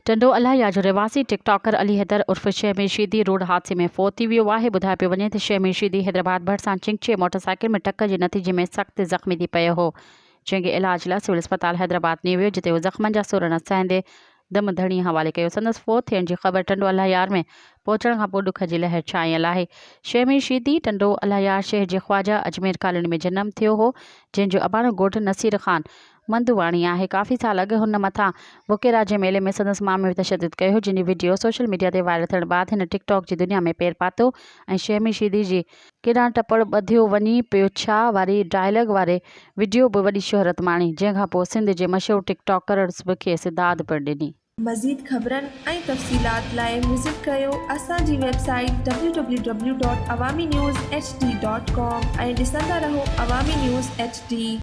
टंडो अलाया जो रिवासी टिकटॉकर अली हैदर उर्फ शहमी शीदी रोड हादसे में फौत थी वियो आहे। ॿुधायो पियो वञे त शहमी शीदी हैदराबाद भरिसां चिंचे मोटरसाइकिल में टक्कर जे नतीजे में सख़्तु ज़ख़्मी थी पियो हो, जंहिंखे इलाज लाइ सिविल अस्पताल हैदराबाद नी वियो, जिते उहो ज़ख़्मनि जा सुर न सहंदे दम धणी हवाले कयो। संदसि फौत थियण जी ख़बर टंडो अलायार में पहुचण खां पोइ ॾुख जी लहर छायल आहे। शहमी शीदी टंडो अलायार शहर जे ख्वाजा अजमेर कॉलोनी में जनम थियो हो, जंहिंजो अबाणो ॻोठु नसीर ख़ान मंदुवाणी आहे। काफ़ी साल अॻु हुन मथां बुकेरा जे मेले में संदसि माउ में तशदुद कयो हो, जिन वीडियो सोशल मीडिया ते वायरल थियण बाद हिन टिकटॉक जी दुनिया में पेर पातो ऐं शहमी शीदी जी केॾांहुं टपड़ ॿधियो वञी पियो छा वारी डायलॉग वारे वीडियो बि वॾी शोहरत माणी, जंहिंखां पोइ सिंध जे मशहूरु टिकटॉकर्स बि खेसि दाद पिणु ॾिनी। मज़ीद ख़बरनि ऐं तफ़सीलात लाइ विज़िट कयो असांजी वेबसाइट www.awamiNewsHD.com ऐं ॾिसंदा रहो अवामी न्यूज़ HD।